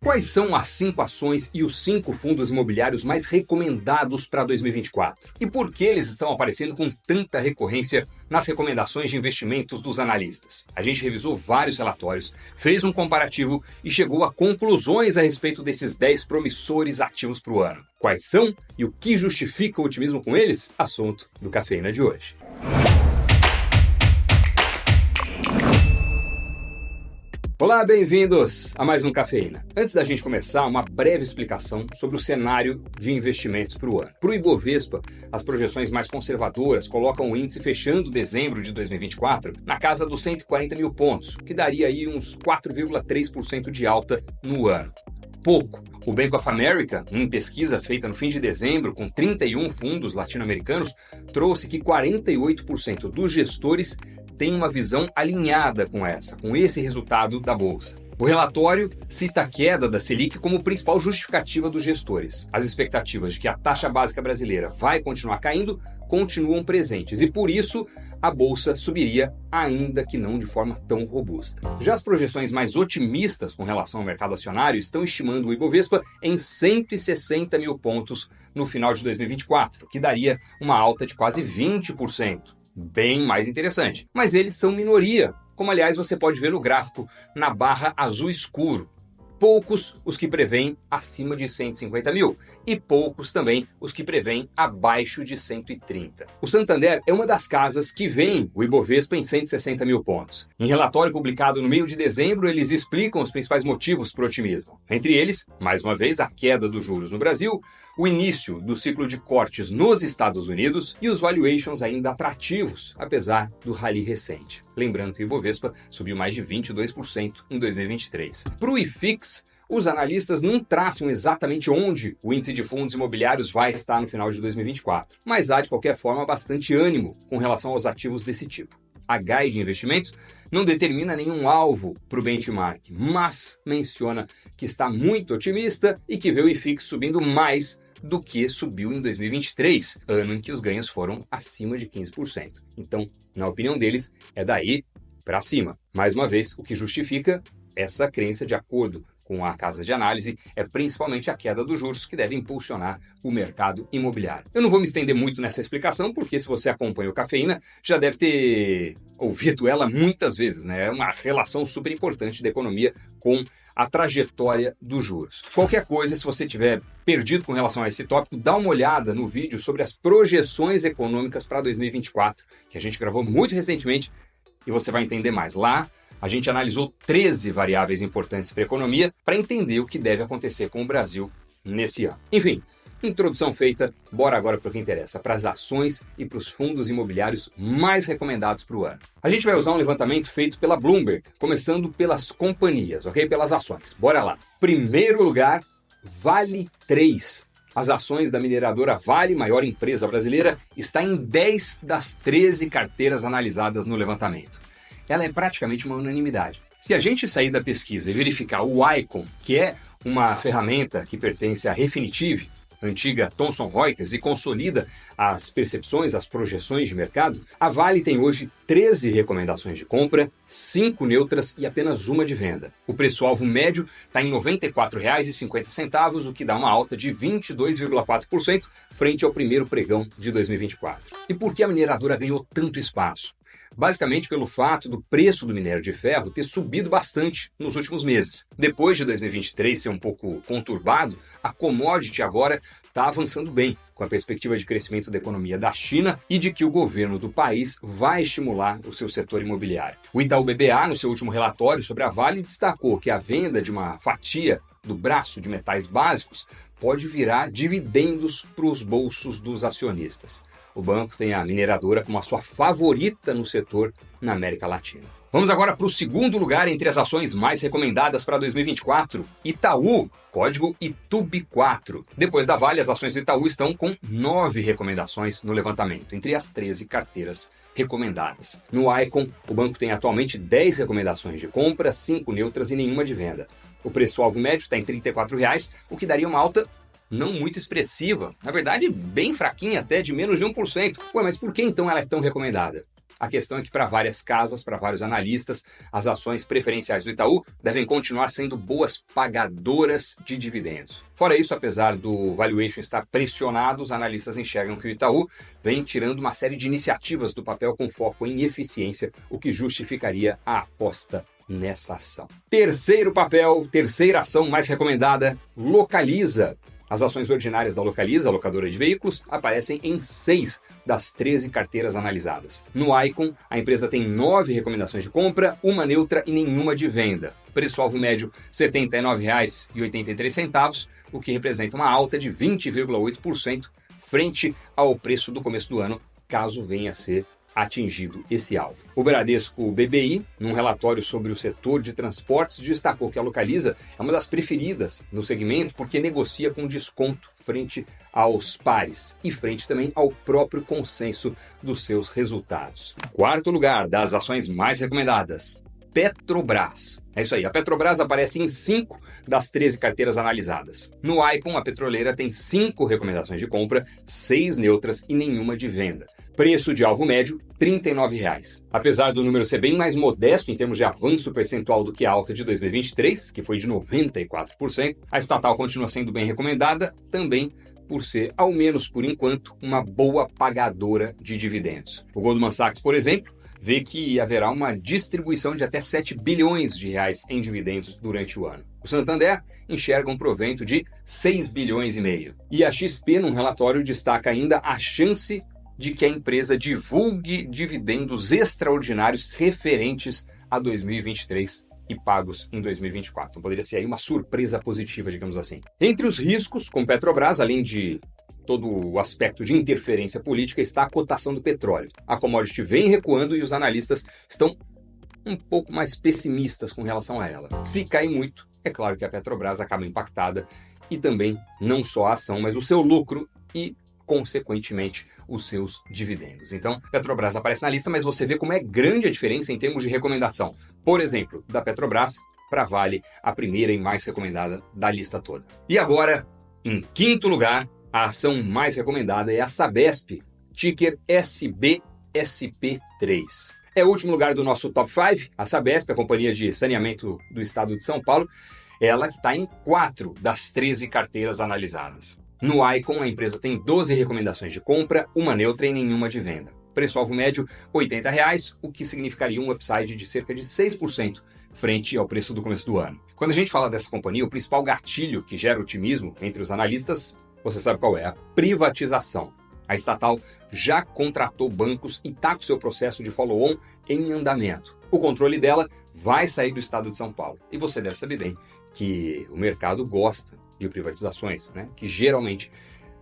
Quais são as 5 ações e os 5 fundos imobiliários mais recomendados para 2024? E por que eles estão aparecendo com tanta recorrência nas recomendações de investimentos dos analistas? A gente revisou vários relatórios, fez um comparativo e chegou a conclusões a respeito desses 10 promissores ativos para o ano. Quais são e o que justifica o otimismo com eles? Assunto do Cafeína de hoje. Olá, bem-vindos a mais um Cafeína. Antes da gente começar, uma breve explicação sobre o cenário de investimentos para o ano. Para o Ibovespa, as projeções mais conservadoras colocam o índice fechando dezembro de 2024 na casa dos 140 mil pontos, que daria aí uns 4,3% de alta no ano. Pouco. O Bank of America, em pesquisa feita no fim de dezembro com 31 fundos latino-americanos, trouxe que 48% dos gestores têm uma visão alinhada com esse resultado da Bolsa. O relatório cita a queda da Selic como principal justificativa dos gestores. As expectativas de que a taxa básica brasileira vai continuar caindo continuam presentes e, por isso, a Bolsa subiria, ainda que não de forma tão robusta. Já as projeções mais otimistas com relação ao mercado acionário estão estimando o Ibovespa em 160 mil pontos no final de 2024, que daria uma alta de quase 20%. Bem mais interessante. Mas eles são minoria, como aliás você pode ver no gráfico na barra azul escuro. Poucos os que preveem acima de 150 mil e poucos também os que preveem abaixo de 130. O Santander é uma das casas que vem o Ibovespa em 160 mil pontos. Em relatório publicado no meio de dezembro, eles explicam os principais motivos para o otimismo. Entre eles, mais uma vez, a queda dos juros no Brasil, o início do ciclo de cortes nos Estados Unidos e os valuations ainda atrativos, apesar do rally recente. Lembrando que o Ibovespa subiu mais de 22% em 2023. Para o IFIX, os analistas não traçam exatamente onde o índice de fundos imobiliários vai estar no final de 2024, mas há de qualquer forma bastante ânimo com relação aos ativos desse tipo. A Guide Investimentos não determina nenhum alvo para o benchmark, mas menciona que está muito otimista e que vê o IFIX subindo mais do que subiu em 2023, ano em que os ganhos foram acima de 15%. Então, na opinião deles, é daí para cima. Mais uma vez, o que justifica essa crença, de acordo com a casa de análise, é principalmente a queda dos juros que deve impulsionar o mercado imobiliário. Eu não vou me estender muito nessa explicação, porque se você acompanha o Cafeína, já deve ter ouvido ela muitas vezes, né? É uma relação super importante da economia com a trajetória dos juros. Qualquer coisa, se você tiver perdido com relação a esse tópico, dá uma olhada no vídeo sobre as projeções econômicas para 2024, que a gente gravou muito recentemente, e você vai entender mais. Lá, a gente analisou 13 variáveis importantes para a economia para entender o que deve acontecer com o Brasil nesse ano. Enfim, introdução feita, bora agora para o que interessa, para as ações e para os fundos imobiliários mais recomendados para o ano. A gente vai usar um levantamento feito pela Bloomberg, começando pelas companhias, ok? Pelas ações. Bora lá. Primeiro lugar, Vale 3. As ações da mineradora Vale, maior empresa brasileira, está em 10 das 13 carteiras analisadas no levantamento. Ela é praticamente uma unanimidade. Se a gente sair da pesquisa e verificar o Icon, que é uma ferramenta que pertence à Refinitiv, antiga Thomson Reuters, e consolida as percepções, as projeções de mercado, a Vale tem hoje 13 recomendações de compra, 5 neutras e apenas uma de venda. O preço-alvo médio está em R$ 94,50, o que dá uma alta de 22,4% frente ao primeiro pregão de 2024. E por que a mineradora ganhou tanto espaço? Basicamente pelo fato do preço do minério de ferro ter subido bastante nos últimos meses. Depois de 2023 ser um pouco conturbado, a commodity agora está avançando bem, com a perspectiva de crescimento da economia da China e de que o governo do país vai estimular o seu setor imobiliário. O Itaú BBA, no seu último relatório sobre a Vale, destacou que a venda de uma fatia do braço de metais básicos pode virar dividendos para os bolsos dos acionistas. O banco tem a mineradora como a sua favorita no setor na América Latina. Vamos agora para o segundo lugar entre as ações mais recomendadas para 2024, Itaú, código ITUB4. Depois da Vale, as ações do Itaú estão com 9 recomendações no levantamento, entre as 13 carteiras recomendadas. No Icon, o banco tem atualmente 10 recomendações de compra, 5 neutras e nenhuma de venda. O preço-alvo médio está em R$ 34,00, o que daria uma alta não muito expressiva, na verdade bem fraquinha até, de menos de 1%. Ué, mas por que então ela é tão recomendada? A questão é que para várias casas, para vários analistas, as ações preferenciais do Itaú devem continuar sendo boas pagadoras de dividendos. Fora isso, apesar do valuation estar pressionado, os analistas enxergam que o Itaú vem tirando uma série de iniciativas do papel com foco em eficiência, o que justificaria a aposta nessa ação. Terceiro papel, terceira ação mais recomendada, Localiza. As ações ordinárias da Localiza, a locadora de veículos, aparecem em 6 das 13 carteiras analisadas. No Icon, a empresa tem 9 recomendações de compra, uma neutra e nenhuma de venda. Preço-alvo médio R$ 79,83, o que representa uma alta de 20,8% frente ao preço do começo do ano, caso venha a ser atingido esse alvo. O Bradesco BBI, num relatório sobre o setor de transportes, destacou que a Localiza é uma das preferidas no segmento porque negocia com desconto frente aos pares e frente também ao próprio consenso dos seus resultados. Quarto lugar das ações mais recomendadas, Petrobras. É isso aí, a Petrobras aparece em 5 das 13 carteiras analisadas. No Icon, a petroleira tem 5 recomendações de compra, 6 neutras e nenhuma de venda. Preço de alvo médio, R$ 39,00. Apesar do número ser bem mais modesto em termos de avanço percentual do que a alta de 2023, que foi de 94%, a estatal continua sendo bem recomendada, também por ser, ao menos por enquanto, uma boa pagadora de dividendos. O Goldman Sachs, por exemplo, vê que haverá uma distribuição de até 7 bilhões de reais em dividendos durante o ano. O Santander enxerga um provento de 6,5 bilhões. E a XP, num relatório, destaca ainda a chance de que a empresa divulgue dividendos extraordinários referentes a 2023 e pagos em 2024. Então poderia ser aí uma surpresa positiva, digamos assim. Entre os riscos com Petrobras, além de todo o aspecto de interferência política, está a cotação do petróleo. A commodity vem recuando e os analistas estão um pouco mais pessimistas com relação a ela. Se cair muito, é claro que a Petrobras acaba impactada e também não só a ação, mas o seu lucro e, consequentemente, os seus dividendos. Então, Petrobras aparece na lista, mas você vê como é grande a diferença em termos de recomendação. Por exemplo, da Petrobras para a Vale, a primeira e mais recomendada da lista toda. E agora, em quinto lugar, a ação mais recomendada é a Sabesp, ticker SBSP3. É o último lugar do nosso top 5, a Sabesp, a companhia de saneamento do estado de São Paulo, ela que está em 4 das 13 carteiras analisadas. No Icon, a empresa tem 12 recomendações de compra, uma neutra e nenhuma de venda. Preço-alvo médio, R$ 80,00, o que significaria um upside de cerca de 6% frente ao preço do começo do ano. Quando a gente fala dessa companhia, o principal gatilho que gera otimismo entre os analistas, você sabe qual é, a privatização. A estatal já contratou bancos e está com seu processo de follow-on em andamento. O controle dela vai sair do estado de São Paulo. E você deve saber bem que o mercado gosta de privatizações, né? Que geralmente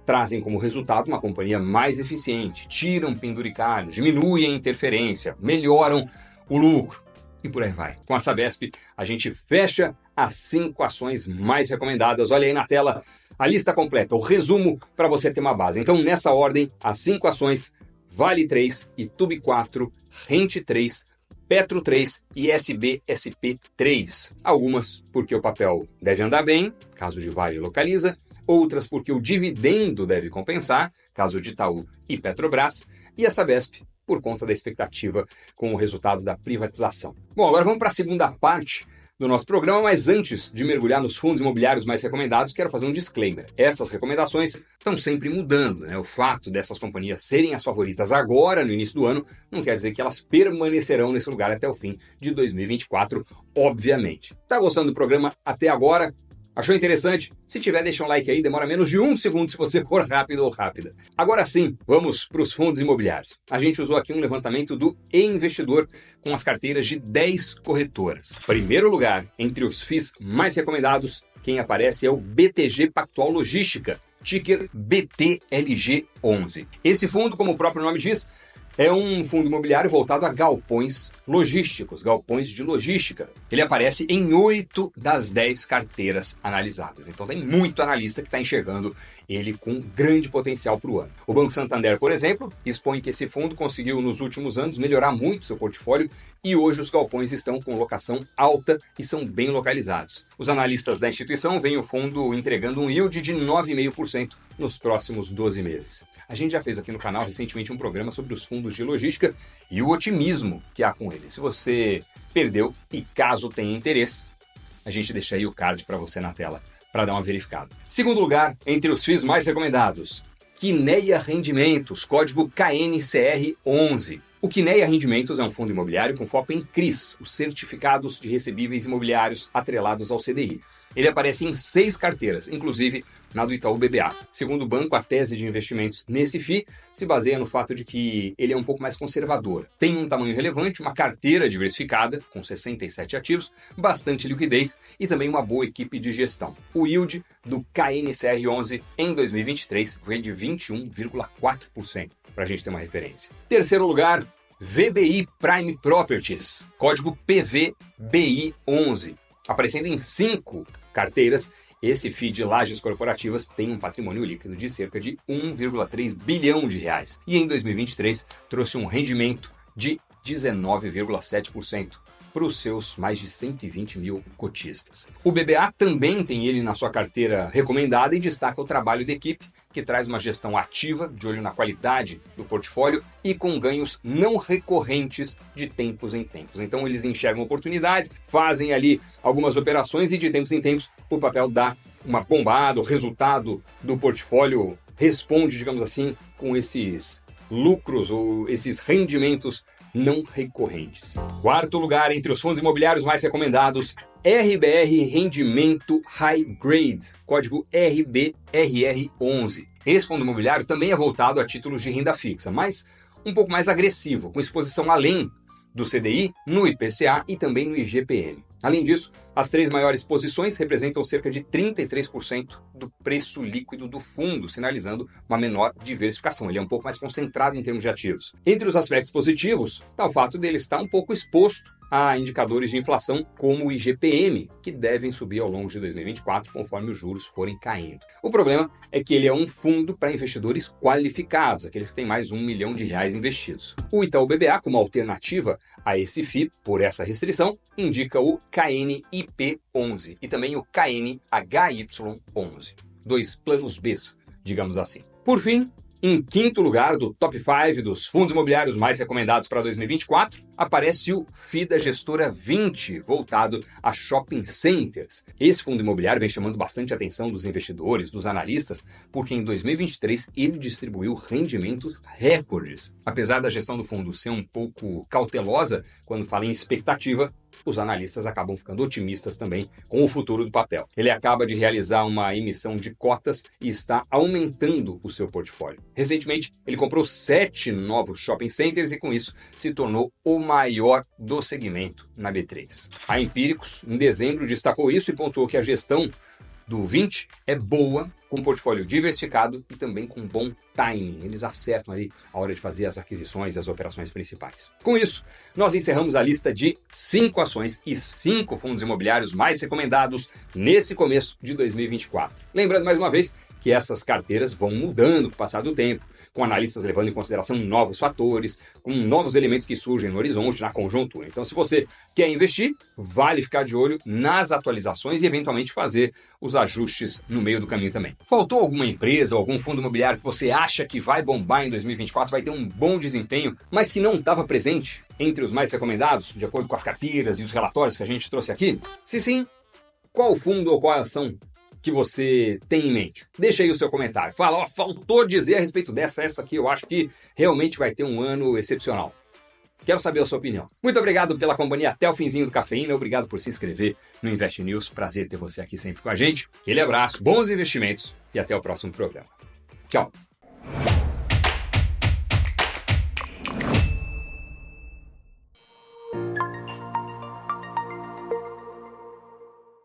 trazem como resultado uma companhia mais eficiente, tiram penduricalhos, diminuem a interferência, melhoram o lucro e por aí vai. Com a Sabesp, a gente fecha as 5 ações mais recomendadas. Olha aí na tela a lista completa, o resumo para você ter uma base. Então, nessa ordem, as 5 ações, Vale 3, Itubi 4, Rente 3, Petro 3 e SBSP 3. Algumas porque o papel deve andar bem, caso de Vale e Localiza, outras porque o dividendo deve compensar, caso de Itaú e Petrobras, e a Sabesp por conta da expectativa com o resultado da privatização. Bom, agora vamos para a segunda parte do nosso programa, mas antes de mergulhar nos fundos imobiliários mais recomendados, quero fazer um disclaimer. Essas recomendações estão sempre mudando, né? O fato dessas companhias serem as favoritas agora, no início do ano, não quer dizer que elas permanecerão nesse lugar até o fim de 2024, obviamente. Tá gostando do programa até agora? Achou interessante? Se tiver, deixa um like aí, demora menos de 1 segundo se você for rápido ou rápida. Agora sim, vamos para os fundos imobiliários. A gente usou aqui um levantamento do E-Investidor com as carteiras de 10 corretoras. Primeiro lugar, entre os FIIs mais recomendados, quem aparece é o BTG Pactual Logística, ticker BTLG11. Esse fundo, como o próprio nome diz, é um fundo imobiliário voltado a galpões logísticos, galpões de logística. Ele aparece em 8 das 10 carteiras analisadas. Então tem muito analista que está enxergando ele com grande potencial para o ano. O Banco Santander, por exemplo, expõe que esse fundo conseguiu nos últimos anos melhorar muito seu portfólio e hoje os galpões estão com locação alta e são bem localizados. Os analistas da instituição veem o fundo entregando um yield de 9,5% nos próximos 12 meses. A gente já fez aqui no canal recentemente um programa sobre os fundos de logística e o otimismo que há com eles. Se você perdeu e caso tenha interesse, a gente deixa aí o card para você na tela para dar uma verificada. Segundo lugar, entre os FIIs mais recomendados, Kinea Rendimentos, código KNCR11. O Kinea Rendimentos é um fundo imobiliário com foco em CRIs, os certificados de recebíveis imobiliários atrelados ao CDI. Ele aparece em 6 carteiras, inclusive na do Itaú BBA. Segundo o banco, a tese de investimentos nesse FII se baseia no fato de que ele é um pouco mais conservador. Tem um tamanho relevante, uma carteira diversificada, com 67 ativos, bastante liquidez e também uma boa equipe de gestão. O yield do KNCR11 em 2023 foi de 21,4%, para a gente ter uma referência. Terceiro lugar, VBI Prime Properties, código PVBI11. Aparecendo em 5 carteiras, esse FII de lajes corporativas tem um patrimônio líquido de cerca de 1,3 bilhão de reais. E em 2023 trouxe um rendimento de 19,7% para os seus mais de 120 mil cotistas. O BBA também tem ele na sua carteira recomendada e destaca o trabalho da equipe, que traz uma gestão ativa, de olho na qualidade do portfólio e com ganhos não recorrentes de tempos em tempos. Então eles enxergam oportunidades, fazem ali algumas operações e de tempos em tempos o papel dá uma bombada, o resultado do portfólio responde, digamos assim, com esses lucros ou esses rendimentos não recorrentes. Quarto lugar entre os fundos imobiliários mais recomendados, RBR Rendimento High Grade, código RBRR11. Esse fundo imobiliário também é voltado a títulos de renda fixa, mas um pouco mais agressivo, com exposição além do CDI, no IPCA e também no IGPM. Além disso, as 3 maiores posições representam cerca de 33% do preço líquido do fundo, sinalizando uma menor diversificação. Ele é um pouco mais concentrado em termos de ativos. Entre os aspectos positivos, está o fato dele estar um pouco exposto a indicadores de inflação como o IGPM, que devem subir ao longo de 2024 conforme os juros forem caindo. O problema é que ele é um fundo para investidores qualificados, aqueles que têm mais de R$1 milhão investidos. O Itaú BBA, como alternativa a esse FII, por essa restrição, indica o KNIP11 e também o KNHY11. 2 planos B, digamos assim. Por fim, em quinto lugar do top 5 dos fundos imobiliários mais recomendados para 2024, aparece o FII da gestora 20, voltado a shopping centers. Esse fundo imobiliário vem chamando bastante a atenção dos investidores, dos analistas, porque em 2023 ele distribuiu rendimentos recordes. Apesar da gestão do fundo ser um pouco cautelosa quando fala em expectativa, os analistas acabam ficando otimistas também com o futuro do papel. Ele acaba de realizar uma emissão de cotas e está aumentando o seu portfólio. Recentemente, ele comprou 7 novos shopping centers e com isso se tornou o maior do segmento na B3. A Empíricos, em dezembro, destacou isso e pontuou que a gestão do 20 é boa, com portfólio diversificado e também com bom timing. Eles acertam ali a hora de fazer as aquisições e as operações principais. Com isso, nós encerramos a lista de 5 ações e 5 fundos imobiliários mais recomendados nesse começo de 2024. Lembrando mais uma vez que essas carteiras vão mudando com o passar do tempo, com analistas levando em consideração novos fatores, com novos elementos que surgem no horizonte, na conjuntura. Então, se você quer investir, vale ficar de olho nas atualizações e eventualmente fazer os ajustes no meio do caminho também. Faltou alguma empresa ou algum fundo imobiliário que você acha que vai bombar em 2024, vai ter um bom desempenho, mas que não estava presente entre os mais recomendados, de acordo com as carteiras e os relatórios que a gente trouxe aqui? Se sim, qual fundo ou qual ação que você tem em mente? Deixa aí o seu comentário. Fala, faltou dizer a respeito essa aqui eu acho que realmente vai ter um ano excepcional. Quero saber a sua opinião. Muito obrigado pela companhia até o finzinho do Cafeína. Obrigado por se inscrever no Invest News. Prazer ter você aqui sempre com a gente. Aquele abraço, bons investimentos e até o próximo programa. Tchau.